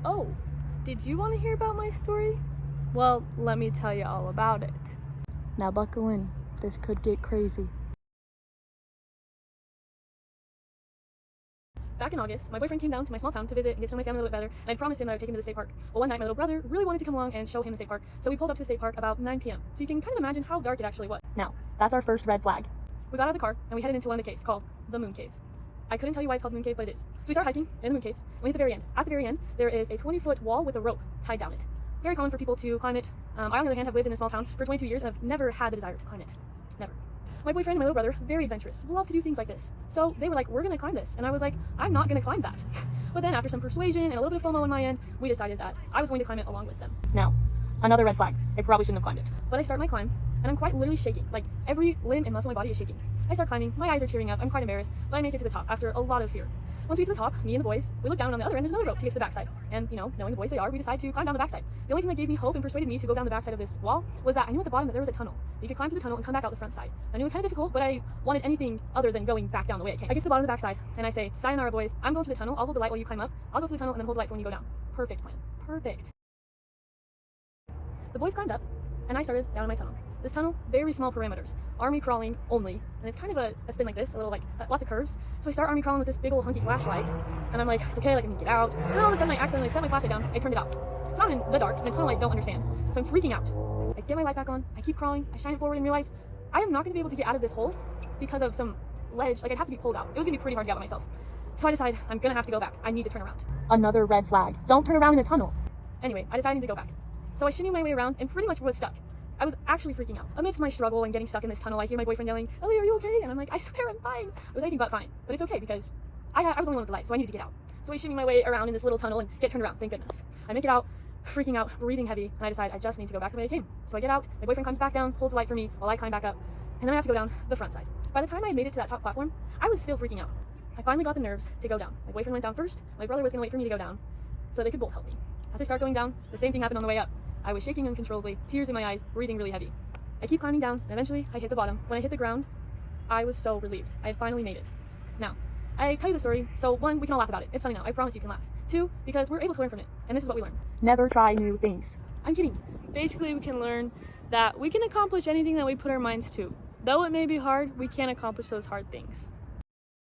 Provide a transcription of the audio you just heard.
Oh, did you want to hear about my story? Well, let me tell you all about it. Now buckle in, this could get crazy. Back in August, my boyfriend came down to my small town to visit and get to know my family a little bit better, and I promised him that I would take him to the state park. Well, one night my little brother really wanted to come along and show him the state park, so we pulled up to the state park about 9 p.m. So you can kind of imagine how dark it actually was. Now, that's our first red flag. We got out of the car and we headed into one of the caves called the Moon Cave. I couldn't tell you why it's called the Moon Cave, but it is. So we start hiking in the Moon Cave, and we hit the very end. At the very end, there is a 20-foot wall with a rope tied down it. Very common for people to climb it. I, on the other hand, have lived in a small town for 22 years and have never had the desire to climb it. Never. My boyfriend and my little brother, very adventurous, love to do things like this. So they were like, we're gonna climb this. And I was like, I'm not gonna climb that. But then after some persuasion and a little bit of FOMO on my end, we decided that I was going to climb it along with them. Now, another red flag. They probably shouldn't have climbed it. But I start my climb, and I'm quite literally shaking. Like, every limb and muscle in my body is shaking. I start climbing, my eyes are tearing up, I'm quite embarrassed, but I make it to the top after a lot of fear. Once we get to the top, me and the boys, we look down, and on the other end there's another rope to get to the backside. And, you know, knowing the boys they are, we decide to climb down the backside. The only thing that gave me hope and persuaded me to go down the backside of this wall was that I knew at the bottom that there was a tunnel. You could climb through the tunnel and come back out the front side. I knew it was kind of difficult, but I wanted anything other than going back down the way I came. I get to the bottom of the backside, and I say, sayonara boys, I'm going to the tunnel, I'll hold the light while you climb up, I'll go through the tunnel and then hold the light for when you go down. Perfect plan. Perfect. The boys climbed up, and I started down in my tunnel. This tunnel, very small parameters, army crawling only, and it's kind of a spin like this, a little like, lots of curves. So I start army crawling with this big old hunky flashlight, and I'm like, it's okay, like, I can get out. And then all of a sudden I accidentally set my flashlight down, I turned it off. So I'm in the dark, and it's tunnel I don't understand. So I'm freaking out. I get my light back on, I keep crawling, I shine it forward and realize I am not gonna be able to get out of this hole because of some ledge, like I'd have to be pulled out. It was gonna be pretty hard to get out by myself. So I decide I'm gonna have to go back. I need to turn around. Another red flag. Don't turn around in a tunnel. Anyway, I decided to go back. So I shimmy my way around and pretty much was stuck. I was actually freaking out. Amidst my struggle and getting stuck in this tunnel, I hear my boyfriend yelling, Ellie, are you okay? And I'm like, I swear I'm fine. I was anything but fine, but it's okay because I was the only one with the light, so I needed to get out. So I shimmy my way around in this little tunnel and get turned around, thank goodness. I make it out, freaking out, breathing heavy, and I decide I just need to go back the way I came. So I get out, my boyfriend comes back down, holds the light for me while I climb back up, and then I have to go down the front side. By the time I had made it to that top platform, I was still freaking out. I finally got the nerves to go down. My boyfriend went down first, my brother was gonna wait for me to go down, so they could both help me. As I start going down, the same thing happened on the way up. I was shaking uncontrollably, tears in my eyes, breathing really heavy. I keep climbing down, and eventually I hit the bottom. When I hit the ground, I was so relieved. I had finally made it. Now, I tell you the story, so one, we can all laugh about it. It's funny now, I promise you can laugh. Two, because we're able to learn from it, and this is what we learned. Never try new things. I'm kidding. Basically, we can learn that we can accomplish anything that we put our minds to. Though it may be hard, we can accomplish those hard things.